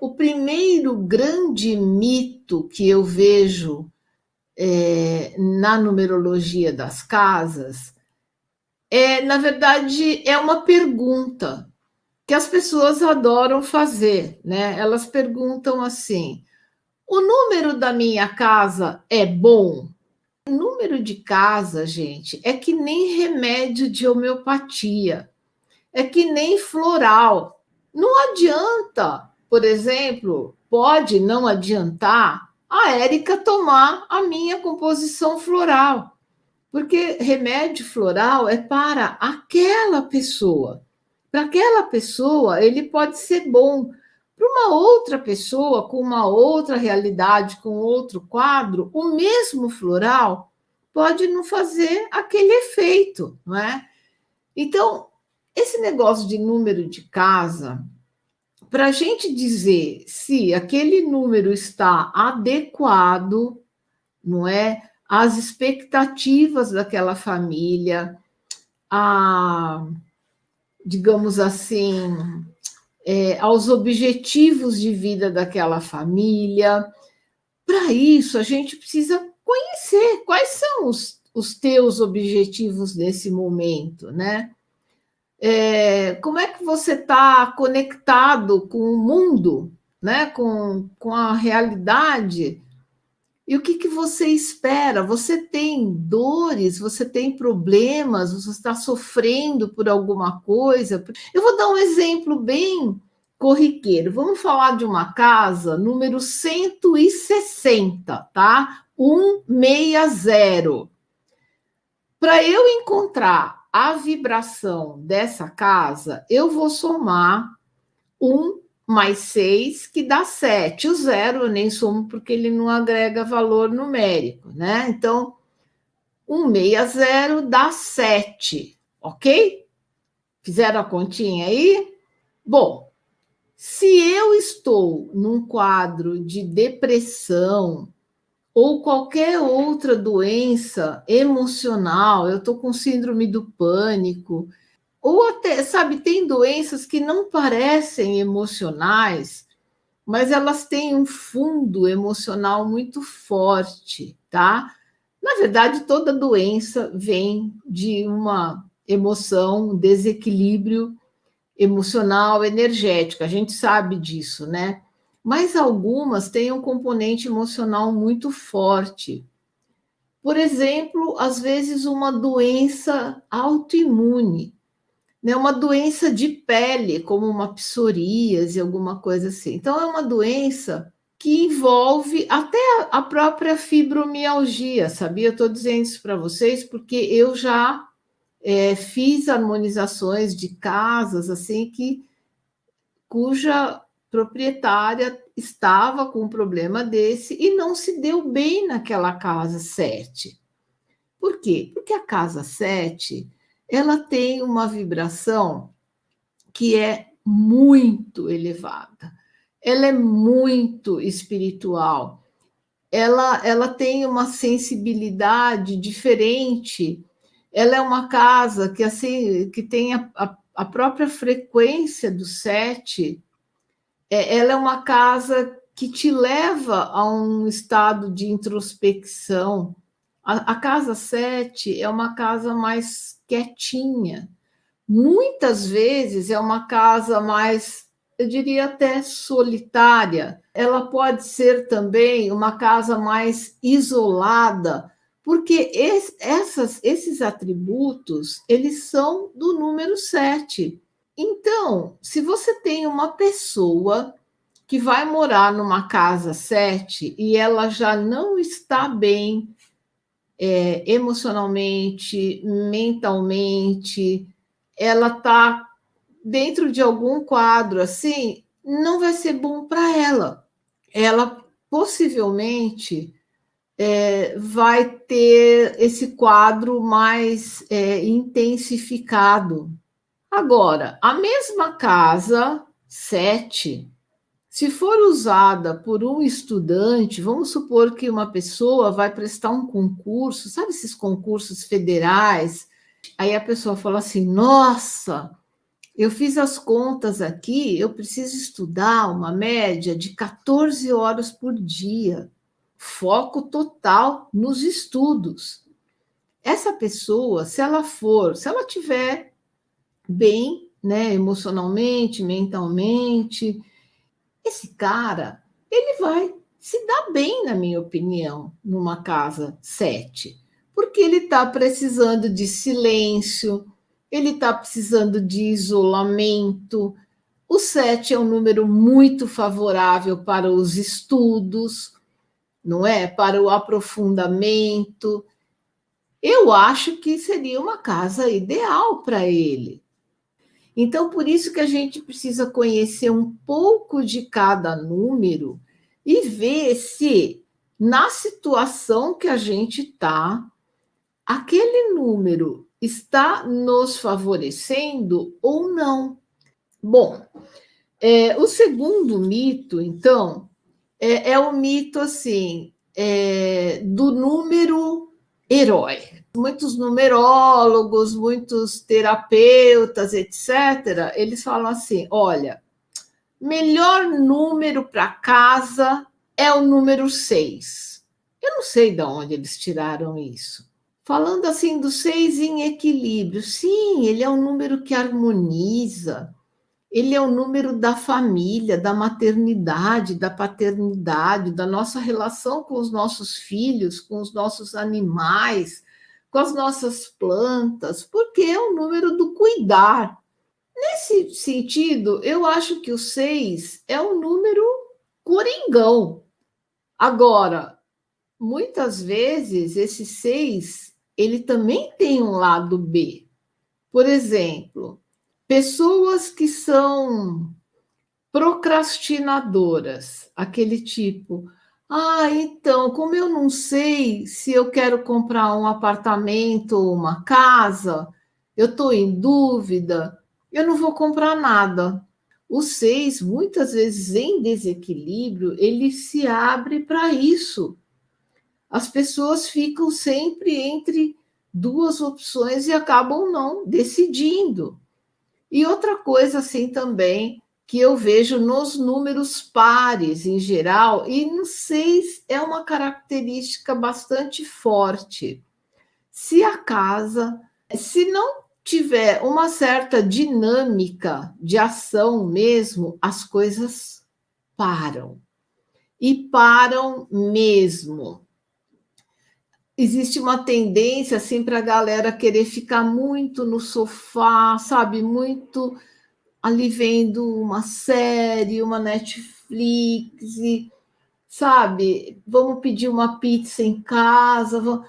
O primeiro grande mito que eu vejo na numerologia das casas na verdade, é uma pergunta que as pessoas adoram fazer, né? Elas perguntam assim: o número da minha casa é bom? O número de casa, gente, é que nem remédio de homeopatia, é que nem floral. Não adianta, por exemplo, pode não adiantar a Érica tomar a minha composição floral, porque remédio floral é para aquela pessoa. Para aquela pessoa, ele pode ser bom. Para uma outra pessoa, com uma outra realidade, com outro quadro, o mesmo floral pode não fazer aquele efeito, não é? Então, esse negócio de número de casa, para a gente dizer se aquele número está adequado, não é? Às expectativas daquela família, a, digamos assim, aos objetivos de vida daquela família. Para isso, a gente precisa conhecer quais são os teus objetivos nesse momento, né? Como é que você está conectado com o mundo, né? Com a realidade? E o que, que você espera? Você tem dores, você tem problemas, você está sofrendo por alguma coisa? Eu vou dar um exemplo bem corriqueiro. Vamos falar de uma casa número 160, tá? 160. Para eu encontrar a vibração dessa casa, eu vou somar 1 mais 6, que dá 7. O zero eu nem somo porque ele não agrega valor numérico, né? Então, 160 dá 7, ok? Fizeram a continha aí? Bom, se eu estou num quadro de depressão ou qualquer outra doença emocional, eu estou com síndrome do pânico, ou até, sabe, tem doenças que não parecem emocionais, mas elas têm um fundo emocional muito forte, tá? Na verdade, toda doença vem de uma emoção, um desequilíbrio emocional, energético, a gente sabe disso, né? Mas algumas têm um componente emocional muito forte. Por exemplo, às vezes uma doença autoimune, né? Uma doença de pele, como uma psoríase, alguma coisa assim. Então, é uma doença que envolve até a própria fibromialgia, sabia? Eu estou dizendo isso para vocês porque eu já fiz harmonizações de casas assim cuja proprietária estava com um problema desse e não se deu bem naquela casa 7. Por quê? Porque a casa 7 ela tem uma vibração que é muito elevada, ela é muito espiritual, ela tem uma sensibilidade diferente, ela é uma casa que assim que tem a própria frequência do 7, ela é uma casa que te leva a um estado de introspecção. A casa 7 é uma casa mais quietinha, muitas vezes é uma casa mais, eu diria até solitária. Ela pode ser também uma casa mais isolada, porque esses atributos, eles são do número 7. Então, se você tem uma pessoa que vai morar numa casa 7 e ela já não está bem emocionalmente, mentalmente, ela está dentro de algum quadro assim, não vai ser bom para ela. Ela possivelmente vai ter esse quadro mais intensificado. Agora, a mesma casa 7, se for usada por um estudante, vamos supor que uma pessoa vai prestar um concurso, sabe esses concursos federais? Aí a pessoa fala assim: nossa, Eu fiz as contas aqui, eu preciso estudar uma média de 14 horas por dia, foco total nos estudos. Essa pessoa, se ela tiver bem, né, emocionalmente, mentalmente, esse cara, ele vai se dar bem, na minha opinião, numa casa 7, porque ele está precisando de silêncio, ele está precisando de isolamento. O 7 é um número muito favorável para os estudos, não é? Para o aprofundamento. Eu acho que seria uma casa ideal para ele. Então, por isso que a gente precisa conhecer um pouco de cada número e ver se, na situação que a gente está, aquele número está nos favorecendo ou não. Bom, o segundo mito, então, é o mito assim do número herói. Muitos numerólogos, muitos terapeutas, etc., eles falam assim: olha, melhor número para casa é o número 6. Eu não sei de onde eles tiraram isso. Falando assim do 6 em equilíbrio, sim, ele é um número que harmoniza, ele é o número da família, da maternidade, da paternidade, da nossa relação com os nossos filhos, com os nossos animais, com as nossas plantas, porque é o número do cuidar. Nesse sentido, eu acho que o 6 é um número coringão. Agora, muitas vezes, esse 6 ele também tem um lado B. Por exemplo, pessoas que são procrastinadoras, aquele tipo, então, como eu não sei se eu quero comprar um apartamento ou uma casa, eu estou em dúvida, eu não vou comprar nada. O 6, muitas vezes em desequilíbrio, ele se abre para isso. As pessoas ficam sempre entre duas opções e acabam não decidindo. E outra coisa assim também que eu vejo nos números pares em geral, e no 6 é uma característica bastante forte. Se a casa, se não tiver uma certa dinâmica de ação mesmo, as coisas param. E param mesmo. Existe uma tendência assim para a galera querer ficar muito no sofá, sabe? Muito ali vendo uma série, uma Netflix, e, sabe? Vamos pedir uma pizza em casa.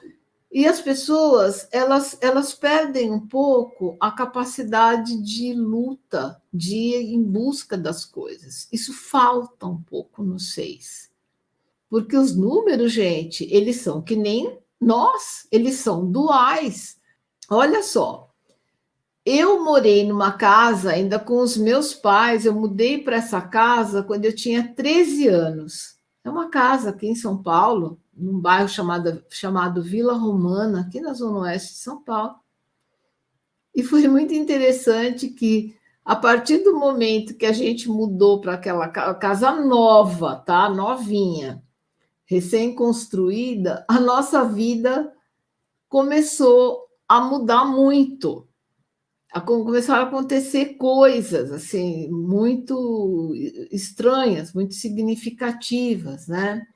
E as pessoas, elas perdem um pouco a capacidade de luta, de ir em busca das coisas. Isso falta um pouco no 6. Porque os números, gente, eles são que nem nós, eles são duais. Olha só, eu morei numa casa ainda com os meus pais, eu mudei para essa casa quando eu tinha 13 anos. É uma casa aqui em São Paulo, num bairro chamado Vila Romana, aqui na Zona Oeste de São Paulo. E foi muito interessante que, a partir do momento que a gente mudou para aquela casa nova, tá? Novinha, recém-construída, a nossa vida começou a mudar muito. Começaram a acontecer coisas assim muito estranhas, muito significativas, né?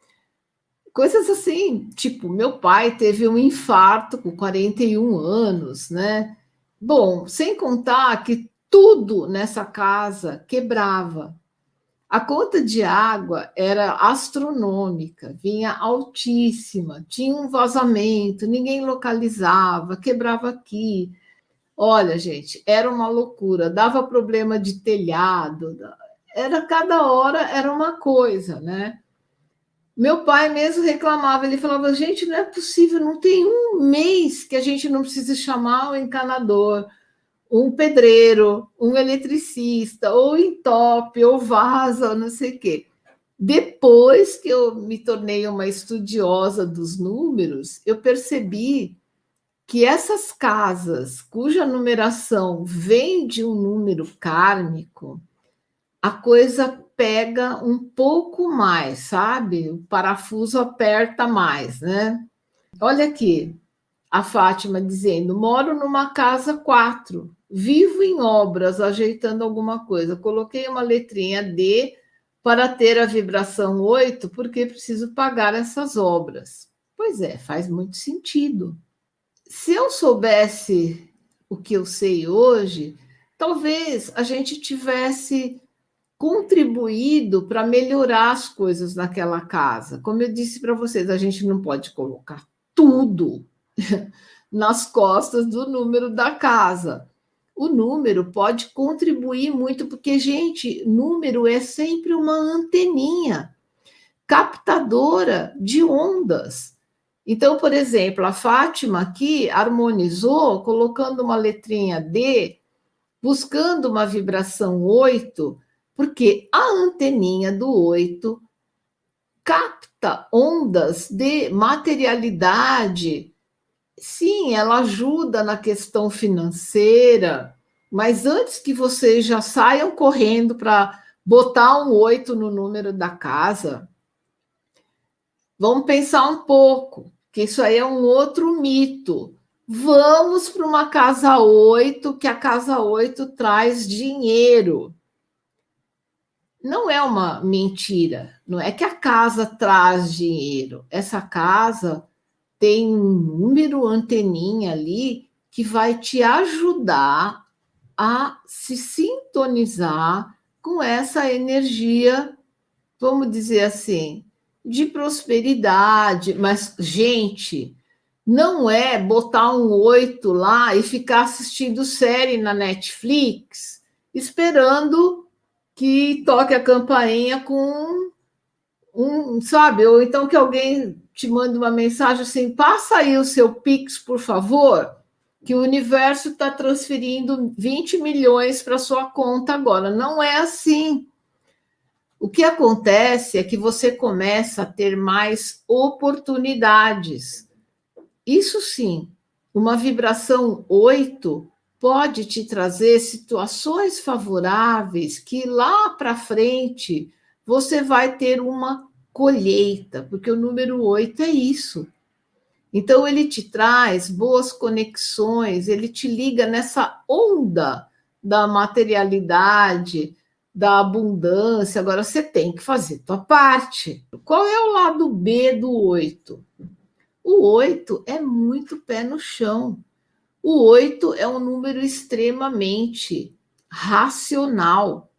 Coisas assim, tipo, meu pai teve um infarto com 41 anos, né? Bom, sem contar que tudo nessa casa quebrava. A conta de água era astronômica, vinha altíssima, tinha um vazamento, ninguém localizava, quebrava aqui. Olha, gente, era uma loucura, dava problema de telhado, era cada hora era uma coisa, né? Meu pai mesmo reclamava, ele falava: gente, não é possível, não tem um mês que a gente não precise chamar o encanador, um pedreiro, um eletricista, ou entope, ou vaza, não sei o quê. Depois que eu me tornei uma estudiosa dos números, eu percebi que essas casas cuja numeração vem de um número kármico, a coisa pega um pouco mais, sabe? O parafuso aperta mais, né? Olha aqui, a Fátima dizendo: moro numa casa 4, vivo em obras, ajeitando alguma coisa. Coloquei uma letrinha D para ter a vibração 8, porque preciso pagar essas obras. Pois é, faz muito sentido. Se eu soubesse o que eu sei hoje, talvez a gente tivesse contribuído para melhorar as coisas naquela casa. Como eu disse para vocês, a gente não pode colocar tudo nas costas do número da casa. O número pode contribuir muito, porque, gente, número é sempre uma anteninha captadora de ondas. Então, por exemplo, a Fátima aqui harmonizou colocando uma letrinha D, buscando uma vibração 8, porque a anteninha do 8 capta ondas de materialidade. Sim, ela ajuda na questão financeira, mas antes que vocês já saiam correndo para botar um 8 no número da casa, vamos pensar um pouco, que isso aí é um outro mito. Vamos para uma casa 8, que a casa 8 traz dinheiro. Não é uma mentira, não é que a casa traz dinheiro. Essa casa tem um número anteninha ali que vai te ajudar a se sintonizar com essa energia, vamos dizer assim, de prosperidade. Mas, gente, não é botar um 8 lá e ficar assistindo série na Netflix, esperando que toque a campainha com sabe? Ou então que alguém te manda uma mensagem assim: passa aí o seu Pix, por favor, que o universo está transferindo 20 milhões para sua conta agora. Não é assim. O que acontece é que você começa a ter mais oportunidades. Isso sim, uma vibração 8 pode te trazer situações favoráveis que lá para frente você vai ter uma colheita, porque o número 8 é isso. Então, ele te traz boas conexões, ele te liga nessa onda da materialidade, da abundância. Agora, você tem que fazer tua parte. Qual é o lado B do 8? O 8 é muito pé no chão. O 8 é um número extremamente racional.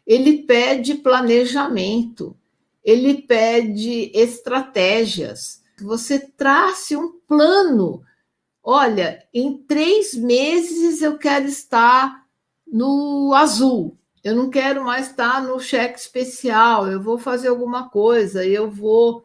Ele pede planejamento, ele pede estratégias. Você trace um plano. Olha, em 3 meses eu quero estar no azul. Eu não quero mais estar no cheque especial. Eu vou fazer alguma coisa. Eu vou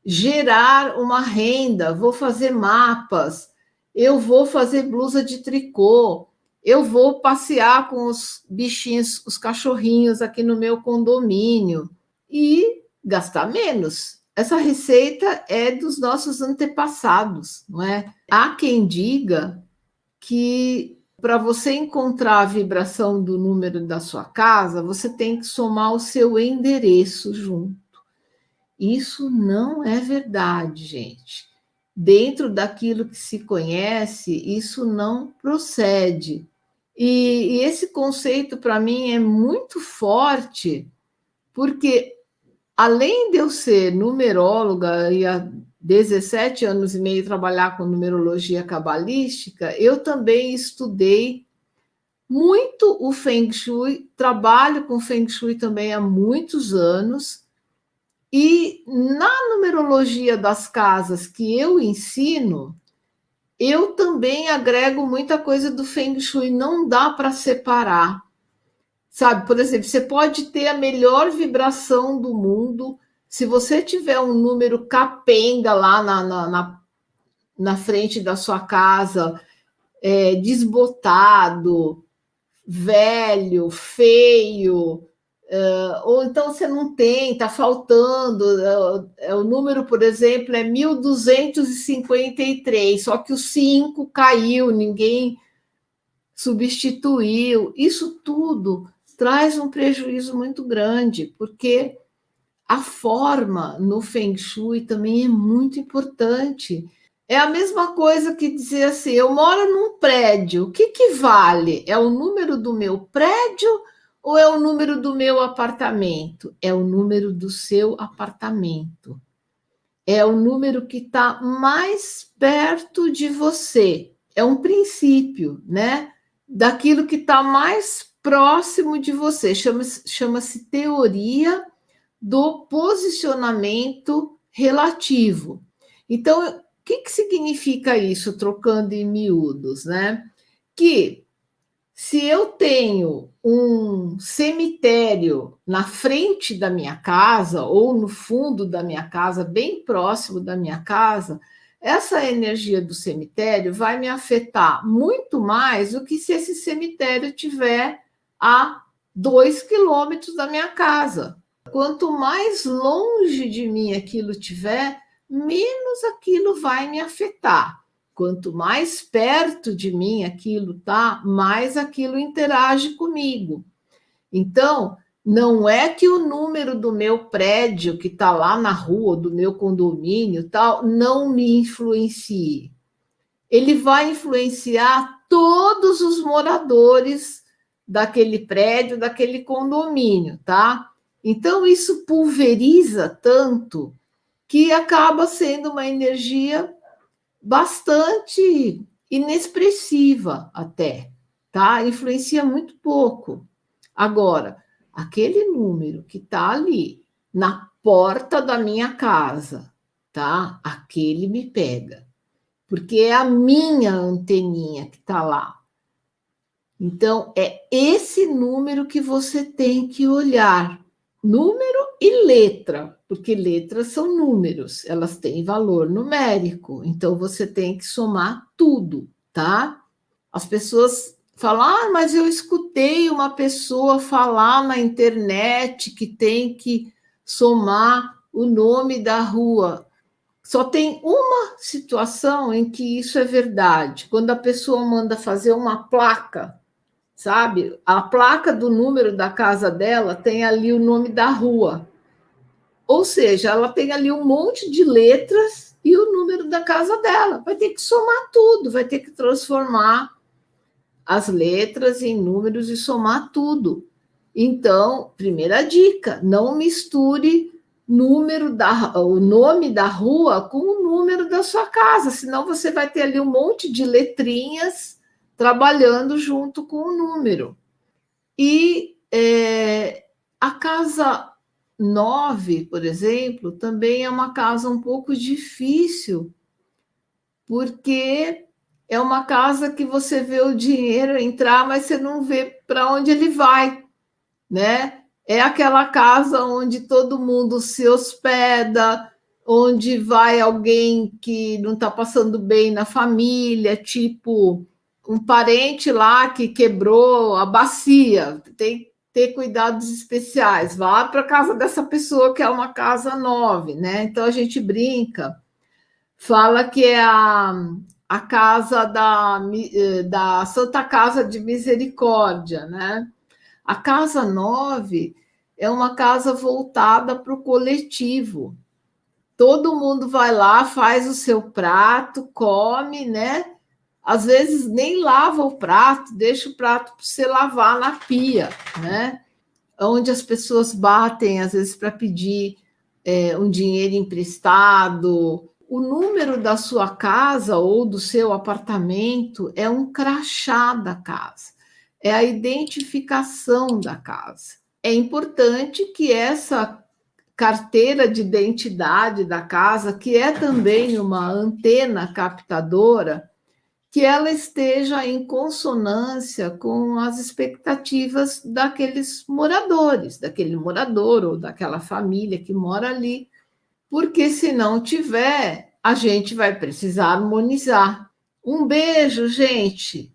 gerar uma renda, vou fazer mapas, eu vou fazer blusa de tricô, eu vou passear com os bichinhos, os cachorrinhos aqui no meu condomínio e gastar menos. Essa receita é dos nossos antepassados, não é? Há quem diga que para você encontrar a vibração do número da sua casa, você tem que somar o seu endereço junto. Isso não é verdade, gente. Dentro daquilo que se conhece, isso não procede. E esse conceito, para mim, é muito forte, porque além de eu ser numeróloga e há 17 anos e meio trabalhar com numerologia cabalística, eu também estudei muito o Feng Shui, trabalho com Feng Shui também há muitos anos. E na numerologia das casas que eu ensino, eu também agrego muita coisa do Feng Shui, não dá para separar. Sabe, por exemplo, você pode ter a melhor vibração do mundo, se você tiver um número capenga lá na frente da sua casa, desbotado, velho, feio, ou então você não tem, está faltando, o número, por exemplo, é 1253, só que o 5 caiu, ninguém substituiu. Isso tudo traz um prejuízo muito grande, porque a forma no Feng Shui também é muito importante. É a mesma coisa que dizer assim: eu moro num prédio, o que, que vale? É o número do meu prédio ou é o número do meu apartamento? É o número do seu apartamento. É o número que está mais perto de você. É um princípio, né? Daquilo que está mais próximo de você. Chama-se teoria do posicionamento relativo. Então, o que, que significa isso, trocando em miúdos, né? Que se eu tenho um cemitério na frente da minha casa ou no fundo da minha casa, bem próximo da minha casa, essa energia do cemitério vai me afetar muito mais do que se esse cemitério tiver a 2 quilômetros da minha casa. Quanto mais longe de mim aquilo tiver, menos aquilo vai me afetar. Quanto mais perto de mim aquilo tá, mais aquilo interage comigo. Então, não é que o número do meu prédio que está lá na rua, do meu condomínio, tal, não me influencie. Ele vai influenciar todos os moradores daquele prédio, daquele condomínio, tá? Então, isso pulveriza tanto que acaba sendo uma energia bastante inexpressiva até, tá? Influencia muito pouco. Agora, aquele número que está ali na porta da minha casa, tá? Aquele me pega, porque é a minha anteninha que está lá. Então, é esse número que você tem que olhar. Número e letra, porque letras são números, elas têm valor numérico, então você tem que somar tudo, tá? As pessoas falam: ah, mas eu escutei uma pessoa falar na internet que tem que somar o nome da rua. Só tem uma situação em que isso é verdade, quando a pessoa manda fazer uma placa, sabe? A placa do número da casa dela tem ali o nome da rua. Ou seja, ela tem ali um monte de letras e o número da casa dela. Vai ter que somar tudo, vai ter que transformar as letras em números e somar tudo. Então, primeira dica: não misture o nome da rua com o número da sua casa, senão você vai ter ali um monte de letrinhas trabalhando junto com o número. E a casa 9, por exemplo, também é uma casa um pouco difícil, porque é uma casa que você vê o dinheiro entrar, mas você não vê para onde ele vai, né? É aquela casa onde todo mundo se hospeda, onde vai alguém que não está passando bem na família, tipo um parente lá que quebrou a bacia, tem que ter cuidados especiais. Vá para a casa dessa pessoa que é uma casa 9, né? Então a gente brinca, fala que é a casa da Santa Casa de Misericórdia, né? A casa 9 é uma casa voltada para o coletivo. Todo mundo vai lá, faz o seu prato, come, né? Às vezes nem lava o prato, deixa o prato para você lavar na pia, né? Onde as pessoas batem, às vezes, para pedir um dinheiro emprestado. O número da sua casa ou do seu apartamento é um crachá da casa, é a identificação da casa. É importante que essa carteira de identidade da casa, que é também uma antena captadora, que ela esteja em consonância com as expectativas daqueles moradores, daquele morador ou daquela família que mora ali, porque se não tiver, a gente vai precisar harmonizar. Um beijo, gente!